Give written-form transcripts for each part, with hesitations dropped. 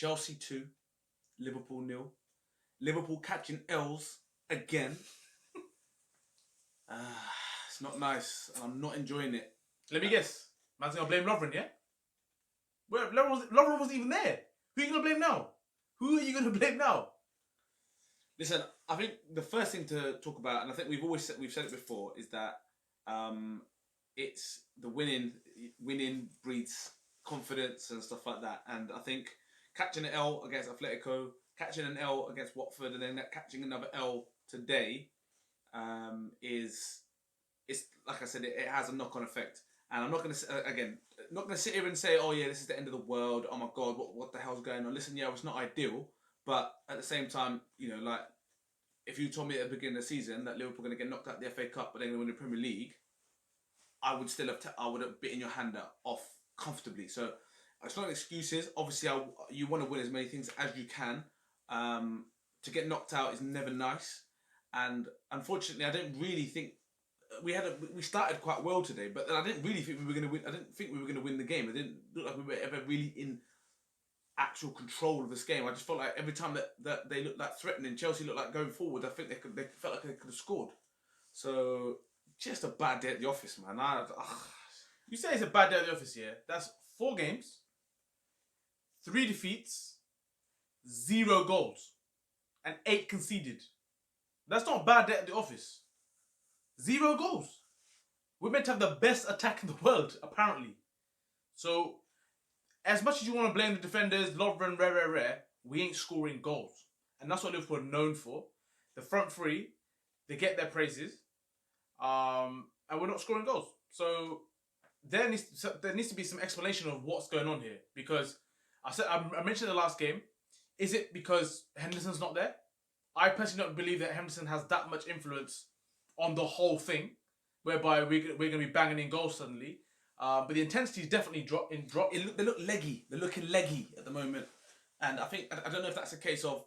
Chelsea 2, Liverpool 0. Liverpool catching L's again. It's not nice. I'm not enjoying it. Let me guess. Man's going to blame Lovren, yeah? Where Lovren wasn't even there. Who are you going to blame now? Who are you going to blame now? Listen, I think the first thing to talk about, and I think we've said it before, is that it's the winning breeds confidence and stuff like that. And I think catching an L against Atletico, catching an L against Watford, and then catching another L today it's like I said, it has a knock-on effect. And I'm not going to sit here and say, oh yeah, this is the end of the world. Oh my God, what the hell's going on? Listen, yeah, it's not ideal, but at the same time, like if you told me at the beginning of the season that Liverpool were going to get knocked out of the FA Cup, but they're going to win the Premier League, I would have bitten your hand off comfortably. So it's not excuses. Obviously, you want to win as many things as you can. To get knocked out is never nice, and unfortunately, I don't really think we started quite well today, but I didn't really think we were going to win. I didn't think we were going to win the game. It didn't look like we were ever really in actual control of this game. I just felt like every time that they looked like threatening, Chelsea looked like going forward, I think they felt like they could have scored. So just a bad day at the office, man. You say it's a bad day at the office, yeah? That's 4 games, 3 defeats, 0 goals, and 8 conceded. That's not a bad day at the office. 0 goals. We're meant to have the best attack in the world, apparently. So, as much as you want to blame the defenders, Lovren, rare, we ain't scoring goals. And that's what Liverpool are known for. The front three, they get their praises. And we're not scoring goals. So, there needs to be some explanation of what's going on here. Because, I mentioned the last game. Is it because Henderson's not there? I personally don't believe that Henderson has that much influence on the whole thing, whereby we're going to be banging in goals suddenly. But the intensity is definitely drop. They look leggy. They're looking leggy at the moment, and I don't know if that's a case of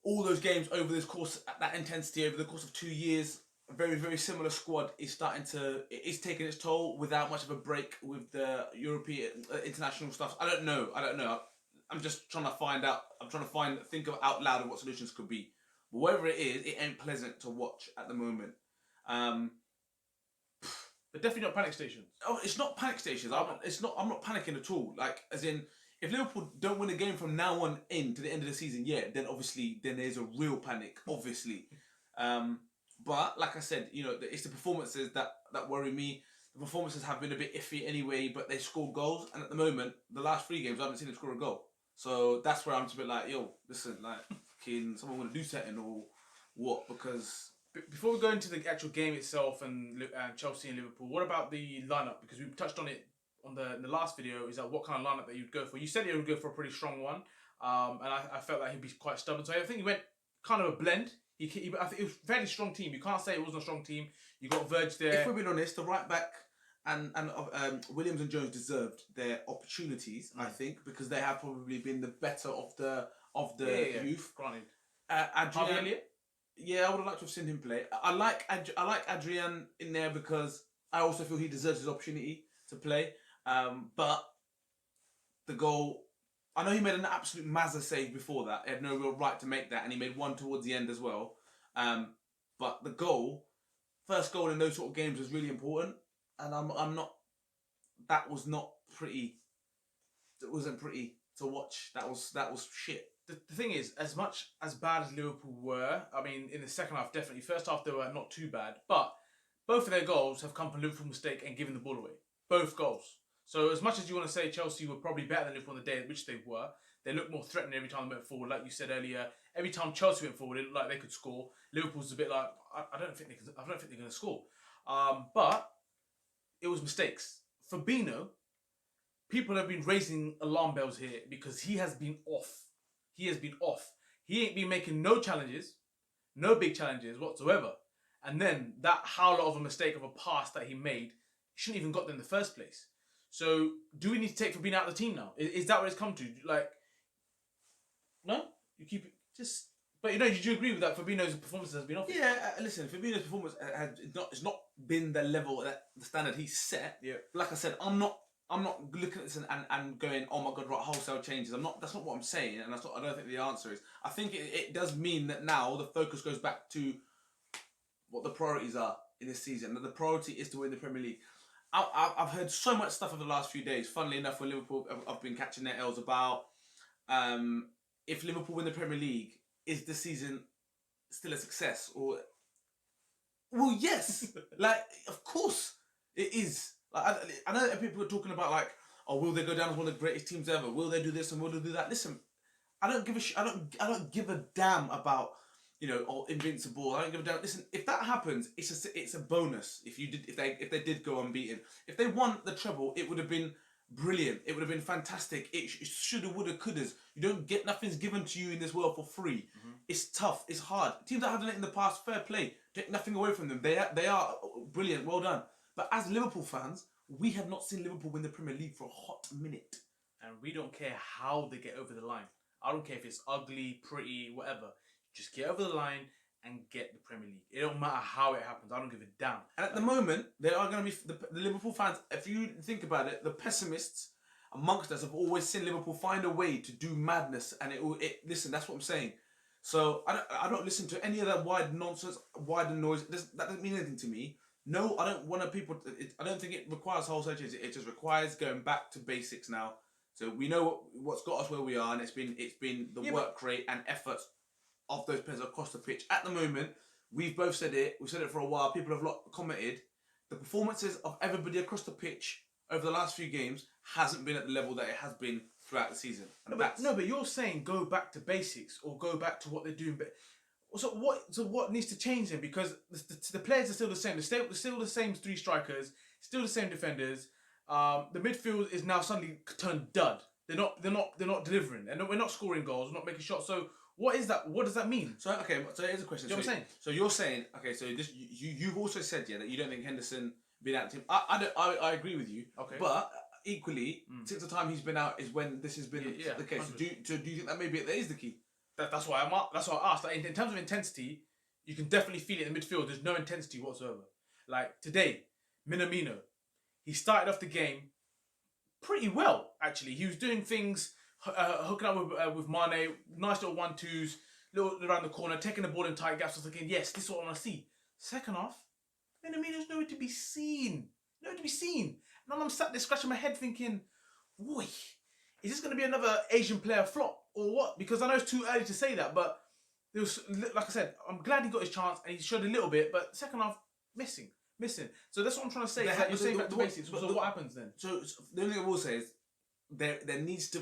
all those games over this course, that intensity over the course of 2 years. A very, very similar squad is taking its toll without much of a break with the European international stuff. I don't know. I'm just trying to find out. I'm trying to think of out loud of what solutions could be. But whatever it is, it ain't pleasant to watch at the moment. But definitely not panic stations. Oh, it's not panic stations. I'm not panicking at all. Like, as in, if Liverpool don't win a game from now on to the end of the season, then obviously there's a real panic, obviously. But like I said, it's the performances that worry me. The performances have been a bit iffy anyway, but they scored goals, and at the moment, the last 3 games, I haven't seen them score a goal. So that's where I'm just a bit like, yo, listen, like, can someone want to do something or what? Because before we go into the actual game itself and Chelsea and Liverpool, what about the lineup? Because we touched on it on the last video. Is that what kind of lineup that you'd go for? You said you would go for a pretty strong one, and I felt like he'd be quite stubborn. So I think he went kind of a blend. I think it was a fairly strong team. You can't say it wasn't a strong team. You got Verge there. If we're being honest, the right back and Williams and Jones deserved their opportunities. I think, because they have probably been the better of the youth. Granted, Adrian. Yeah, I would have liked to have seen him play. I like Adrian in there because I also feel he deserves his opportunity to play. But the goal, I know he made an absolute Mazza save before that. He had no real right to make that, and he made one towards the end as well. But the goal, first goal in those sort of games, was really important, and I'm not. That was not pretty. It wasn't pretty to watch. That was shit. The thing is, as much as bad as Liverpool were, I mean, in the second half, definitely. First half, they were not too bad. But both of their goals have come from Liverpool mistake and giving the ball away. Both goals. So as much as you want to say Chelsea were probably better than Liverpool on the day, which they were, they looked more threatening every time they went forward. Like you said earlier, every time Chelsea went forward, it looked like they could score. Liverpool's a bit like, I don't think they're going to score. But it was mistakes. Fabinho, people have been raising alarm bells here because he has been off. He has been off. He ain't been making no challenges, no big challenges whatsoever. And then that howler of a mistake of a pass that he made, shouldn't even got there in the first place. So do we need to take Fabinho out of the team now? Is that what it's come to? Like, no? You keep it just... But did you agree with that? Fabinho's performance has been off? Yeah, listen, Fabinho's performance it's not been the level, the standard he set. Yeah. Like I said, I'm not I'm not looking at this and going, oh my god, right, wholesale changes. That's not what I'm saying, and I don't think the answer is. I think it does mean that now the focus goes back to what the priorities are in this season. And the priority is to win the Premier League. I've heard so much stuff over the last few days. Funnily enough, for Liverpool, I've been catching their L's about if Liverpool win the Premier League, is the season still a success? Or, well, yes, like of course it is. Like I know that people are talking about like, oh, will they go down as one of the greatest teams ever? Will they do this and will they do that? Listen, I don't give a I don't give a damn about, you know, or invincible. I don't give a damn. Listen, if that happens, it's a bonus. If they did go unbeaten, if they won the treble, it would have been brilliant. It would have been fantastic. It shoulda, woulda, couldas. You don't get, nothing's given to you in this world for free. It's tough. It's hard. Teams that have done it in the past, fair play. Take nothing away from them. They are brilliant. Well done. But as Liverpool fans, we have not seen Liverpool win the Premier League for a hot minute. And we don't care how they get over the line. I don't care if it's ugly, pretty, whatever. Just get over the line and get the Premier League. It don't matter how it happens. I don't give a damn. And at the moment, there are going to be the Liverpool fans. If you think about it, the pessimists amongst us have always seen Liverpool find a way to do madness. And listen, that's what I'm saying. So I don't listen to any of that wide nonsense, wide noise. That doesn't mean anything to me. No, I don't want people. I don't think it requires wholesale changes. It just requires going back to basics now. So we know what's got us where we are, and it's been the work rate and efforts of those players across the pitch. At the moment, we've both said it. We've said it for a while. People have commented. The performances of everybody across the pitch over the last few games hasn't been at the level that it has been throughout the season. And but you're saying go back to basics or go back to what they're doing. But so what needs to change then? Because the players are still the same. They're still the same three strikers, still the same defenders. The midfield is now suddenly turned dud. They're not delivering, and we're not scoring goals. We're not making shots. So what is that? What does that mean? So here's a question. You know what I'm saying? So you're saying, okay, so this you've also said that you don't think Henderson being out of the team. I agree with you. Okay. But equally, since the time he's been out is when this has been the case. So do you think that maybe that is the key? That's why I asked. Like, in terms of intensity, you can definitely feel it in the midfield. There's no intensity whatsoever. Like today, Minamino, he started off the game pretty well. Actually, he was doing things, hooking up with Mane, nice little 1-2s, little around the corner, taking the ball in tight gaps. I was thinking, yes, this is what I want to see. Second half, Minamino's nowhere to be seen. Nowhere to be seen. And I'm sat there scratching my head thinking, boy, is this going to be another Asian player flop or what? Because I know it's too early to say that, but there was, like I said, I'm glad he got his chance and he showed a little bit, but second half, missing. So that's what I'm trying to say. You're saying back to basics. So what happens then? So the only thing I will say is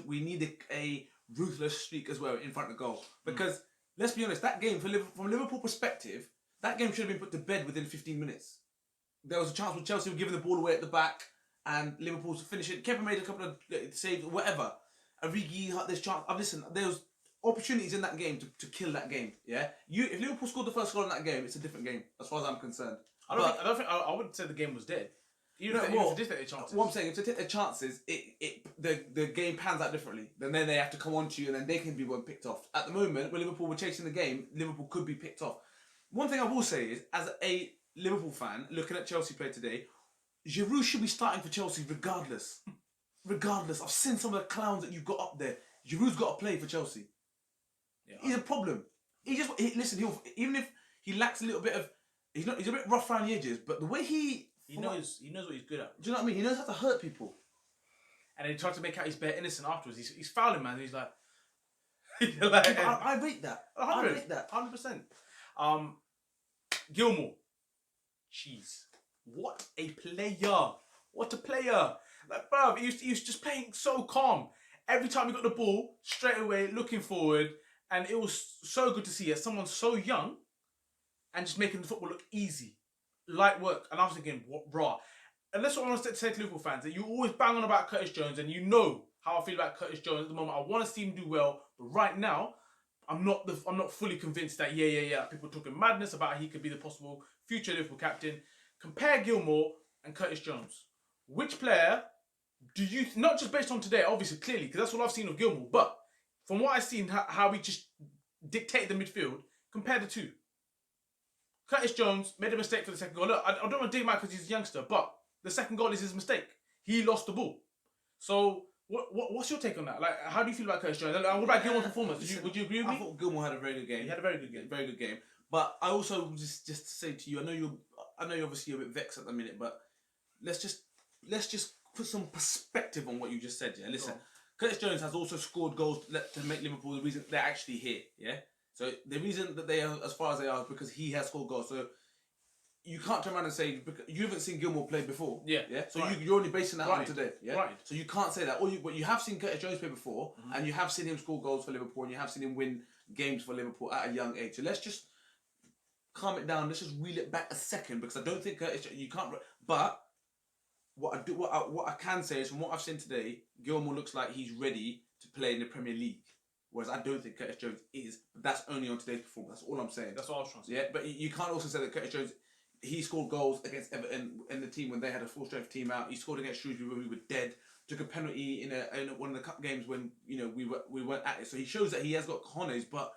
we need a ruthless streak as well in front of goal. Because let's be honest, that game from Liverpool perspective, that game should have been put to bed within 15 minutes. There was a chance with Chelsea were giving the ball away at the back and Liverpool to finish it. Kepa made a couple of saves, whatever. Origi had this chance. Listen, there was opportunities in that game to kill that game. Yeah, if Liverpool scored the first goal in that game, it's a different game as far as I'm concerned. I wouldn't say the game was dead. Even if they did take their chances. What I'm saying, if they take their chances, the game pans out differently. Then they have to come on to you, and then they can be one picked off. At the moment, when Liverpool were chasing the game, Liverpool could be picked off. One thing I will say is, as a Liverpool fan looking at Chelsea play today, Giroud should be starting for Chelsea regardless. Regardless, I've seen some of the clowns that you've got up there. Giroud's got to play for Chelsea. Yeah, he's a problem. Even if he lacks a little bit of, he's a bit rough around the edges, but the way he knows what he's good at. Do you know what I mean? He knows how to hurt people. And he tried to make out he's bare innocent afterwards. He's fouling, man. He's like, I rate that. 100%. Gilmour, jeez, what a player! What a player! Like, bruv, he was just playing so calm. Every time he got the ball, straight away looking forward, and it was so good to see as someone so young and just making the football look easy, light work. And I was thinking, what, brah? And that's what I want to say to Liverpool fans, that you always bang on about Curtis Jones, and you know how I feel about Curtis Jones at the moment. I want to see him do well, but right now, I'm not fully convinced that people are talking madness about how he could be the possible future Liverpool captain. Compare Gilmour and Curtis Jones. Which player do you, not just based on today, obviously, clearly, because that's what I've seen of Gilmour, but from what I've seen, how he just dictated the midfield, compare the two. Curtis Jones made a mistake for the second goal. Look, I don't want to dig him out because he's a youngster, but the second goal is his mistake. He lost the ball. So what's your take on that? Like, how do you feel about Curtis Jones? And what about Gilmour's performance? Would you agree with me? I thought Gilmour had a very good game. He had a very good game. Very good game. But I also just to say to you, I know you're obviously a bit vexed at the minute, but let's just put some perspective on what you just said. Yeah, listen. Curtis Jones has also scored goals to make Liverpool the reason they're actually here. Yeah. So the reason that they are as far as they are is because he has scored goals. So you can't turn around and say you haven't seen Gilmour play before. Yeah. Yeah. So you're only basing that on today. Yeah. Right. So you can't say that. But you have seen Curtis Jones play before, and you have seen him score goals for Liverpool, and you have seen him win games for Liverpool at a young age. So let's just calm it down. Let's just reel it back a second, because I don't think you can't. But what I can say is, from what I've seen today, Gilmour looks like he's ready to play in the Premier League. Whereas I don't think Curtis Jones is. But that's only on today's performance. That's all I'm saying. That's what I was trying to say. Yeah, but you can't also say that Curtis Jones, he scored goals against Everton in the team when they had a full strength team out. He scored against Shrewsbury when we were dead. Took a penalty in one of the cup games when we weren't at it. So he shows that he has got cojones. But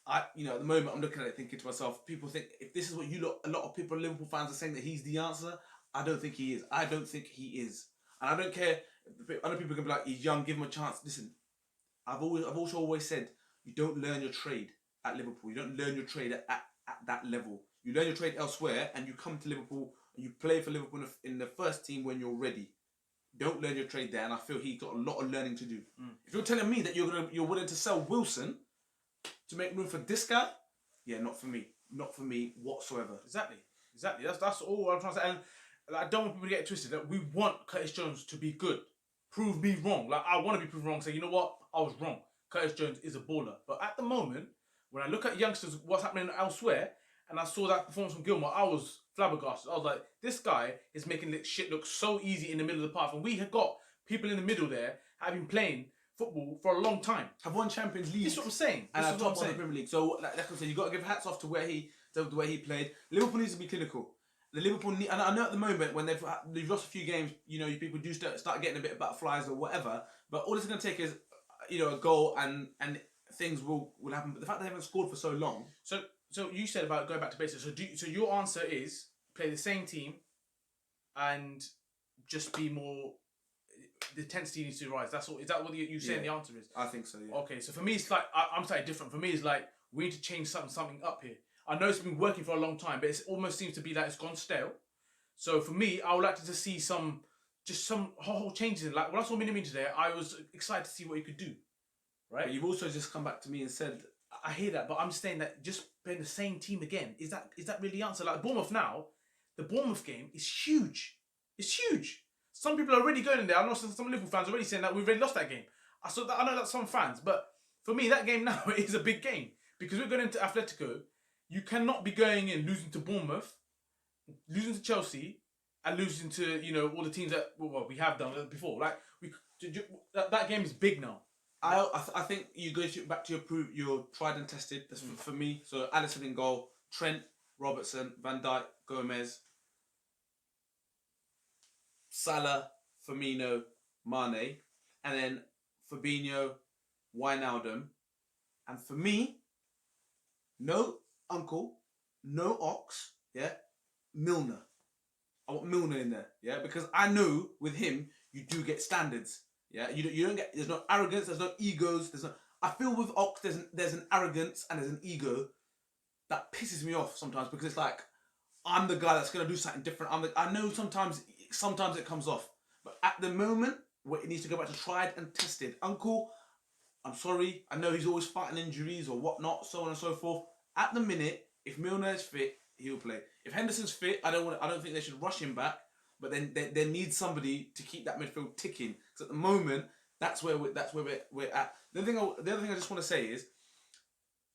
at the moment I'm looking at it thinking to myself, people think if this is what a lot of people, Liverpool fans, are saying that he's the answer. I don't think he is. I don't think he is, and I don't care. Other people can be like, he's young, give him a chance. Listen, I've also always said, you don't learn your trade at Liverpool. You don't learn your trade at that level. You learn your trade elsewhere, and you come to Liverpool and you play for Liverpool in the first team when you're ready. Don't learn your trade there, and I feel he's got a lot of learning to do. If you're telling me that you're willing to sell Wilson to make room for this guy, yeah, not for me. Not for me whatsoever. Exactly. That's all I'm trying to say. And I don't want people to get it twisted. That we want Curtis Jones to be good. Prove me wrong. Like, I want to be proven wrong. Say, you know what? I was wrong. Curtis Jones is a baller. But at the moment, when I look at youngsters, what's happening elsewhere, and I saw that performance from Gilmour, I was flabbergasted. I was like, this guy is making shit look so easy in the middle of the path. And we have got people in the middle there have been playing football for a long time. Have won Champions League. This is what I'm saying. And have top of the Premier League. So, like I said, you've got to give hats off to the way he played. Liverpool needs to be clinical. The Liverpool need, and I know at the moment when they've lost a few games, people do start getting a bit of butterflies or whatever. But all it's going to take is, a goal and things will happen. But the fact they haven't scored for so long. So you said about going back to basics. So your answer is play the same team, and just be more. The intensity needs to rise. That's all. Is that what you're saying? The answer is. I think so. Yeah. Okay, so for me, it's like I'm slightly different. For me, it's like we need to change something up here. I know it's been working for a long time, but it almost seems to be that it's gone stale. So for me, I would like to just see some whole changes in. Like when I saw Minimin today, I was excited to see what he could do. Right. But you've also just come back to me and said, I hear that, but I'm saying that just playing the same team again, is that really the answer? Like Bournemouth now, the Bournemouth game is huge. It's huge. Some people are already going in there. I know some Liverpool fans are already saying that we've already lost that game. I know that's some fans, but for me, that game now is a big game because we're going into Atletico. You cannot be going in losing to Bournemouth, losing to Chelsea, and losing to all the teams that we have done before. Like that game is big now. I think you go back to your tried and tested. That's for me. So Alisson in goal, Trent, Robertson, Van Dijk, Gomez, Salah, Firmino, Mane, and then Fabinho, Wijnaldum, and for me, no Uncle, no Ox, yeah, Milner. I want Milner in there, yeah, because I know with him you do get standards, yeah. You don't get. There's no arrogance. There's no egos. I feel with Ox there's an arrogance and there's an ego that pisses me off sometimes because it's like I'm the guy that's gonna do something different. I know sometimes it comes off, but at the moment where it needs to go back to tried and tested. Uncle, I'm sorry. I know he's always fighting injuries or whatnot, so on and so forth. At the minute, if Milner is fit, he'll play. If Henderson's fit, I don't think they should rush him back. But then there needs somebody to keep that midfield ticking. Because at the moment, that's where we're at. The other thing I just want to say is,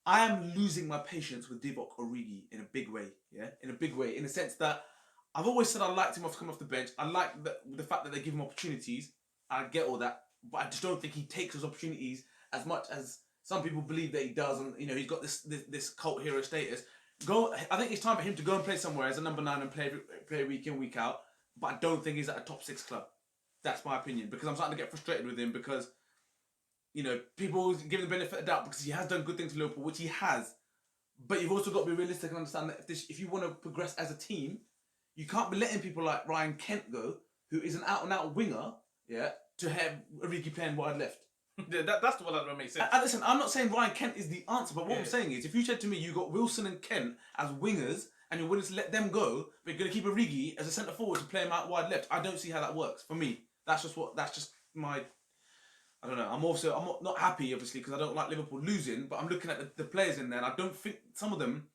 I am losing my patience with Divock Origi in a big way. Yeah, in a big way, in the sense that I've always said I liked him coming off the bench. I like the fact that they give him opportunities. I get all that, but I just don't think he takes those opportunities as much as some people believe that he does. And he's got this cult hero status. I think it's time for him to go and play somewhere as a number 9 and play week in, week out. But I don't think he's at a top 6 club. That's my opinion, because I'm starting to get frustrated with him because, people always give him the benefit of the doubt because he has done good things for Liverpool, which he has. But you've also got to be realistic and understand that if you want to progress as a team, you can't be letting people like Ryan Kent go, who is an out-and-out winger, yeah, to have Origi playing wide left. That's the one that makes sense. And listen, I'm not saying Ryan Kent is the answer, but what I'm saying is, if you said to me you got Wilson and Kent as wingers and you're willing to let them go, but you're going to keep Origi as a centre forward to play him out wide left, I don't see how that works for me. That's just my. I don't know. I'm not happy, obviously, because I don't like Liverpool losing, but I'm looking at the players in there, and I don't think some of them.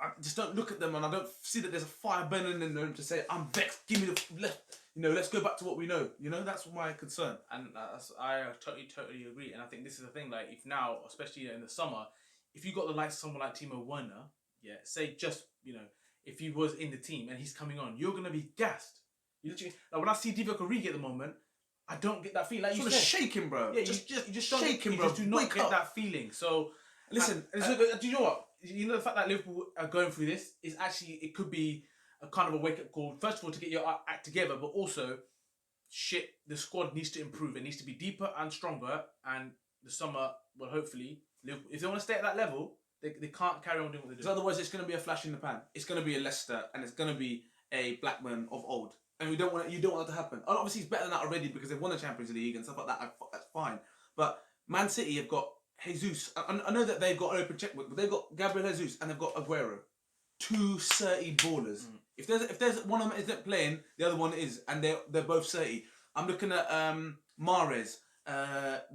I just don't look at them, and I don't see that there's a fire burning in them to say, I'm vexed, give me the left. Let's go back to what we know. That's my concern. And I totally agree. And I think this is the thing, like, if now, especially in the summer, if you got the likes of someone like Timo Werner, say just, if he was in the team and he's coming on, you're going to be gassed. You literally, like, when I see Divock Origi at the moment, I don't get that feeling. Like you said, shake him, bro. Yeah, you just shake him, bro. You just do not get that feeling. So, listen, do you know what? The fact that Liverpool are going through this is actually, it could be a kind of a wake-up call. First of all, to get your act together, but also, the squad needs to improve. It needs to be deeper and stronger. And the summer, well, hopefully, Liverpool, if they want to stay at that level, they can't carry on doing what they're doing. Because otherwise, it's going to be a flash in the pan. It's going to be a Leicester, and it's going to be a Blackburn of old. And you don't want that to happen. And obviously, it's better than that already because they've won the Champions League and stuff like that. That's fine. But Man City have got Jesus. I know that they've got an open checkbook, but they've got Gabriel Jesus and they've got Aguero. 2 30 ballers. If there's one of them isn't playing, the other one is, and they're both 30. I'm looking at Mahrez.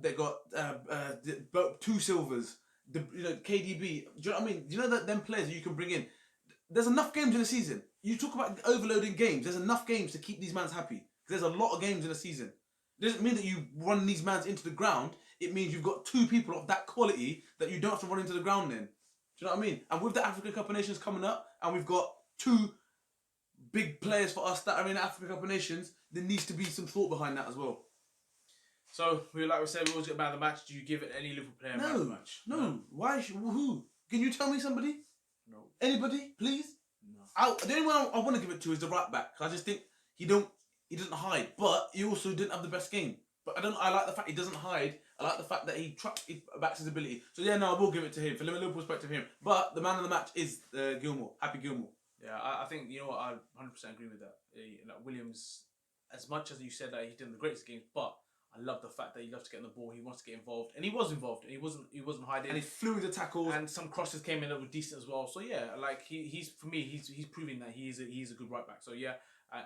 They got 2 silvers. KDB. Do you know what I mean? Do you know that them players that you can bring in? There's enough games in the season. You talk about overloading games. There's enough games to keep these mans happy. There's a lot of games in a season. It doesn't mean that you run these mans into the ground. It means you've got 2 people of that quality that you don't have to run into the ground in. Do you know what I mean? And with the African Cup of Nations coming up, and we've got 2 big players for us that are in the African Cup of Nations, there needs to be some thought behind that as well. So, like we said, we always get man of the match. Do you give it any Liverpool player man of the match? No. Why? Who? Can you tell me somebody? No. Anybody? Please? No. The only one I want to give it to is the right back. I just think he doesn't hide, but he also didn't have the best game. But I like the fact he doesn't hide. I like the fact that he backs his ability. So I will give it to him for Liverpool perspective. Him, but the man of the match is Gilmour. Happy Gilmour. Yeah, I think I 100% agree with that. Williams, as much as you said that he did the greatest games, but I love the fact that he loves to get on the ball. He wants to get involved, and he was involved. And he wasn't hiding. And he flew with the tackles, and some crosses came in that were decent as well. So yeah, like he's for me, he's proving that he's a good right back. So yeah,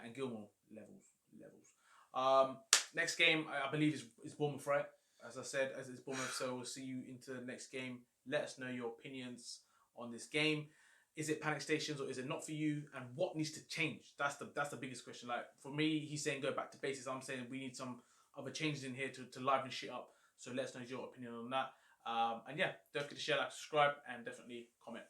and Gilmour levels. Next game I believe is Bournemouth, right? As I said, as it's Bournemouth. So we'll see you into the next game. Let us know your opinions on this game. Is it panic stations or is it not for you? And what needs to change? That's the biggest question. Like for me, he's saying go back to basics. I'm saying we need some other changes in here to liven shit up. So let us know your opinion on that. And yeah, don't forget to share, like, subscribe, and definitely comment.